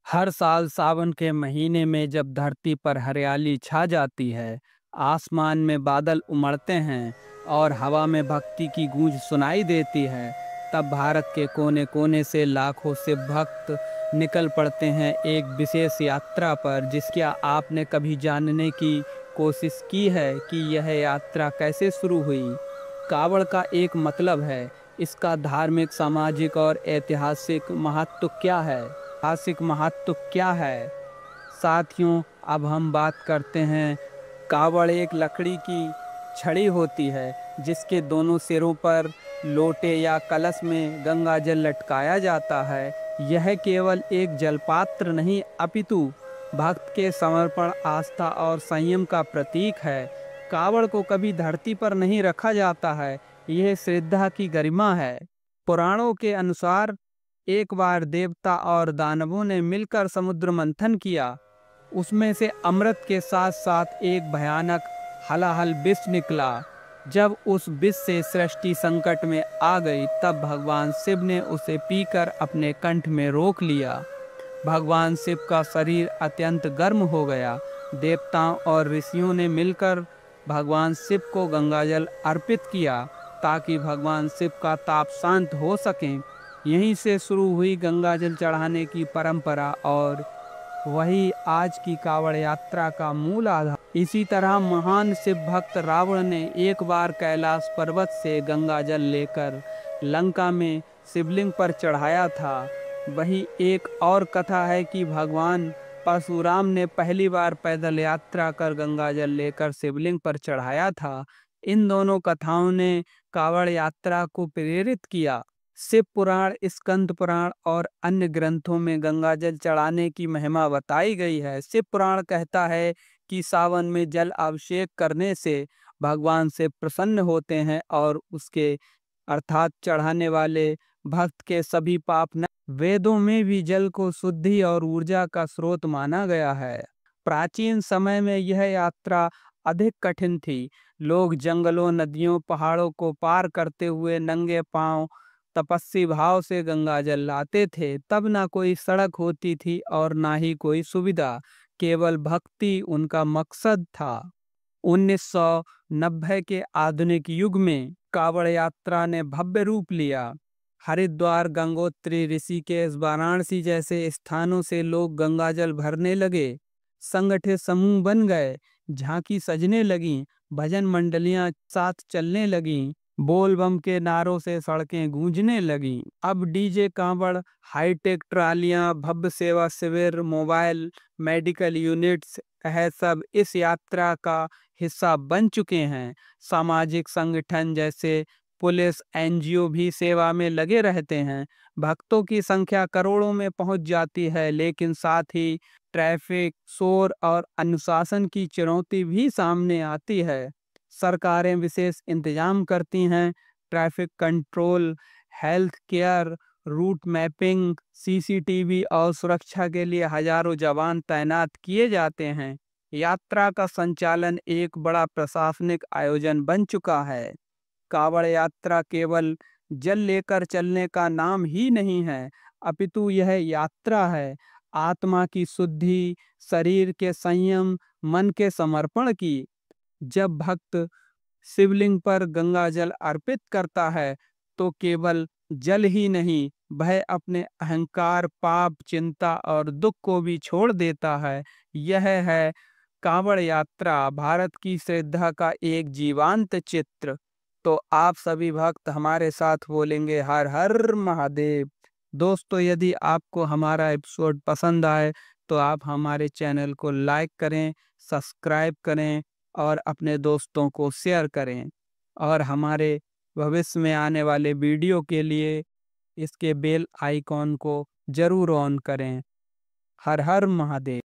हर साल सावन के महीने में जब धरती पर हरियाली छा जाती है, आसमान में बादल उमड़ते हैं और हवा में भक्ति की गूंज सुनाई देती है, तब भारत के कोने कोने से लाखों शिव भक्त निकल पड़ते हैं एक विशेष यात्रा पर, जिसकी आपने कभी जानने की कोशिश की है कि यह यात्रा कैसे शुरू हुई। कावड़ का एक मतलब है, इसका धार्मिक, सामाजिक और ऐतिहासिक महत्व क्या है। ऐतिहासिक महत्व क्या है साथियों, अब हम बात करते हैं। कावड़ एक लकड़ी की छड़ी होती है जिसके दोनों सिरों पर लोटे या कलश में गंगा जल लटकाया जाता है। यह केवल एक जलपात्र नहीं अपितु भक्त के समर्पण, आस्था और संयम का प्रतीक है। कावड़ को कभी धरती पर नहीं रखा जाता है, यह श्रद्धा की गरिमा है। पुराणों के अनुसार एक बार देवता और दानवों ने मिलकर समुद्र मंथन किया। उसमें से अमृत के साथ साथ एक भयानक हलाहल विष निकला। जब उस विष से सृष्टि संकट में आ गई, तब भगवान शिव ने उसे पीकर अपने कंठ में रोक लिया। भगवान शिव का शरीर अत्यंत गर्म हो गया। देवताओं और ऋषियों ने मिलकर भगवान शिव को गंगाजल अर्पित किया ताकि भगवान शिव का ताप शांत हो सके। यहीं से शुरू हुई गंगाजल चढ़ाने की परंपरा और वही आज की कावड़ यात्रा का मूल आधार। इसी तरह महान शिव भक्त रावण ने एक बार कैलाश पर्वत से गंगाजल लेकर लंका में शिवलिंग पर चढ़ाया था। वही एक और कथा है कि भगवान परशुराम ने पहली बार पैदल यात्रा कर गंगाजल लेकर शिवलिंग पर चढ़ाया था। इन दोनों कथाओं ने कावड़ यात्रा को प्रेरित किया। शिव पुराण, स्कंद पुराण और अन्य ग्रंथों में गंगाजल चढ़ाने की महिमा बताई गई है। शिव पुराण कहता है कि सावन में जल अभिषेक करने से भगवान से प्रसन्न होते हैं और उसके अर्थात चढ़ाने वाले भक्त के सभी पाप न। वेदों में भी जल को शुद्धि और ऊर्जा का स्रोत माना गया है। प्राचीन समय में यह यात्रा अधिक कठिन थी। लोग जंगलों, नदियों, पहाड़ों को पार करते हुए नंगे पांव तपस्वी भाव से गंगाजल लाते थे। तब ना कोई सड़क होती थी और ना ही कोई सुविधा, केवल भक्ति उनका मकसद था। 1990 के आधुनिक युग में कावड़ यात्रा ने भव्य रूप लिया। हरिद्वार, गंगोत्री, ऋषिकेश, वाराणसी जैसे स्थानों से लोग गंगाजल भरने लगे। संगठित समूह बन गए, झांकी सजने लगीं, भजन मंडलियां साथ चलने लगीं, बोल बम के नारों से सड़कें गूंजने लगीं। अब डीजे, कांवड़, हाईटेक ट्रालियां, भव्य सेवा शिविर, मोबाइल मेडिकल यूनिट्स, यह सब इस यात्रा का हिस्सा बन चुके हैं। सामाजिक संगठन जैसे पुलिस, एनजीओ भी सेवा में लगे रहते हैं। भक्तों की संख्या करोड़ों में पहुंच जाती है, लेकिन साथ ही ट्रैफिक, शोर और अनुशासन की चुनौती भी सामने आती है। सरकारें विशेष इंतजाम करती हैं, traffic control, health care, route mapping, CCTV और सुरक्षा के लिए हजारों जवान तैनात किए जाते हैं। यात्रा का संचालन एक बड़ा प्रशासनिक आयोजन बन चुका है। कावड़ यात्रा केवल जल लेकर चलने का नाम ही नहीं है, अपितु यह यात्रा है आत्मा की शुद्धि, शरीर के संयम, मन के समर्पण की। जब भक्त शिवलिंग पर गंगा जल अर्पित करता है तो केवल जल ही नहीं, वह अपने अहंकार, पाप, चिंता और दुख को भी छोड़ देता है। यह है कांवड़ यात्रा, भारत की श्रद्धा का एक जीवंत चित्र। तो आप सभी भक्त हमारे साथ बोलेंगे हर हर महादेव। दोस्तों, यदि आपको हमारा एपिसोड पसंद आए तो आप हमारे चैनल को लाइक करें, सब्सक्राइब करें और अपने दोस्तों को शेयर करें। और हमारे भविष्य में आने वाले वीडियो के लिए इसके बेल आइकॉन को जरूर ऑन करें। हर हर महादेव।